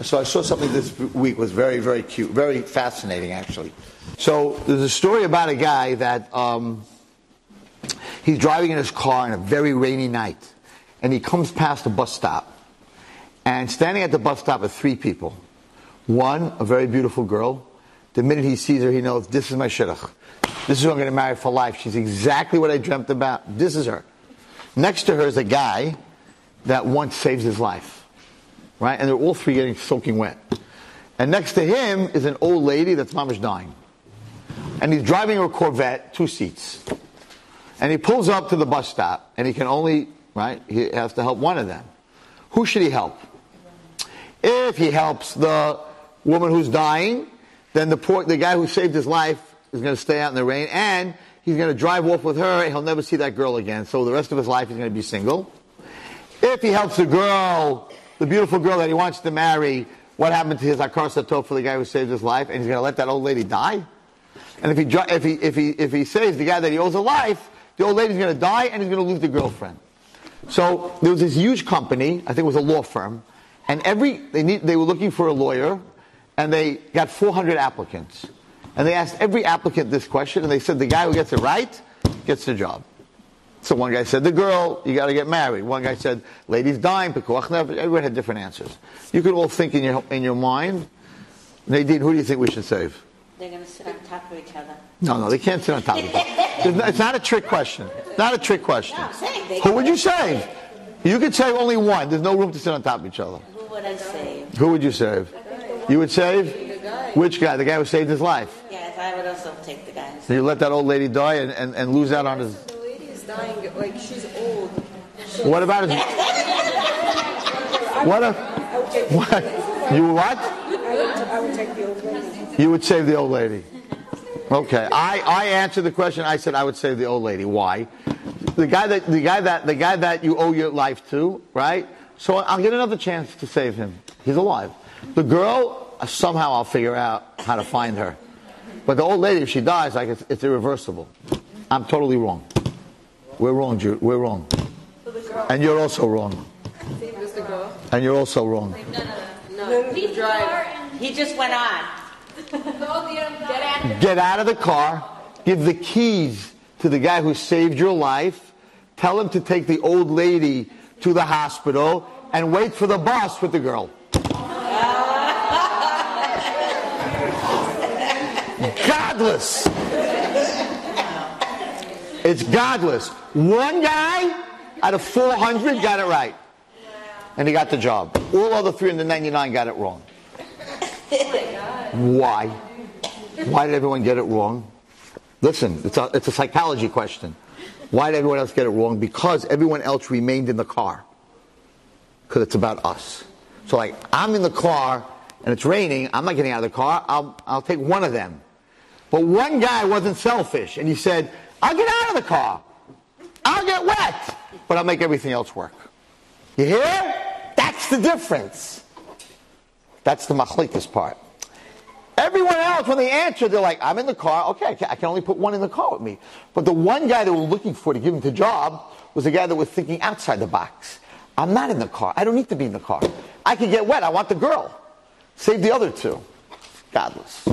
So I saw something this week was very, very cute, very fascinating, actually. So there's a story about a guy that he's driving in his car on a very rainy night, and he comes past a bus stop. And standing at the bus stop are three people. One, a very beautiful girl. The minute he sees her, he knows, this is my shidduch. This is who I'm going to marry for life. She's exactly what I dreamt about. This is her. Next to her is a guy that once saved his life. Right? And they're all three getting soaking wet. And next to him is an old lady that's mamish dying. And he's driving a Corvette, 2 seats. And he pulls up to the bus stop, and he can only, right, he has to help one of them. Who should he help? If he helps the woman who's dying, then the guy who saved his life is going to stay out in the rain, and he's going to drive off with her, and he'll never see that girl again. So the rest of his life he's going to be single. If he helps the girl, the beautiful girl that he wants to marry, what happened to his akar satov for the guy who saved his life, and he's going to let that old lady die? And if he saves the guy that he owes a life, the old lady's going to die, and he's going to lose the girlfriend. So there was this huge company, I think it was a law firm, and they were looking for a lawyer, and they got 400 applicants. And they asked every applicant this question, and they said the guy who gets it right gets the job. So one guy said, the girl, you got to get married. One guy said, lady's dying, pekuach nefesh. Everyone had different answers. You could all think in your mind, Nadine, who do you think we should save? They're going to sit on top of each other. No, they can't sit on top of each other. It's not a trick question. Not a trick question. No, I'm saying who would you save? You could save only one. There's no room to sit on top of each other. Who would I save? Who would you save? You would save? Which guy? The guy who saved his life? Yes, I would also take the guy. So you let that old lady die and lose out on his... The lady is dying, like she's old. What about his... What? You what? I would take the old lady. You would save the old lady. Okay. I answered the question. I said I would save the old lady. Why? The guy that you owe your life to, right? So I'll get another chance to save him. He's alive. The girl, somehow I'll figure out how to find her. But the old lady, if she dies, like it's irreversible. I'm totally wrong. We're wrong, Jude. We're wrong. And you're also wrong. And you're also wrong. No. He just went on. Get out of the car. Give the keys to the guy who saved your life. Tell him to take the old lady to the hospital and wait for the bus with the girl. Godless. It's godless. One guy out of 400 got it right. And he got the job. All other 399 got it wrong. Why? Why did everyone get it wrong? Listen, it's a psychology question. Why did everyone else get it wrong? Because everyone else remained in the car. Because it's about us. So like, I'm in the car and it's raining, I'm not getting out of the car, I'll take one of them. But one guy wasn't selfish and he said, I'll get out of the car. I'll get wet, but I'll make everything else work. You hear? That's the difference. That's the machlikas part. Everyone else, when they answer, they're like, I'm in the car. Okay, I can only put one in the car with me. But the one guy they were looking for to give him the job was the guy that was thinking outside the box. I'm not in the car. I don't need to be in the car. I can get wet. I want the girl. Save the other two. Godless.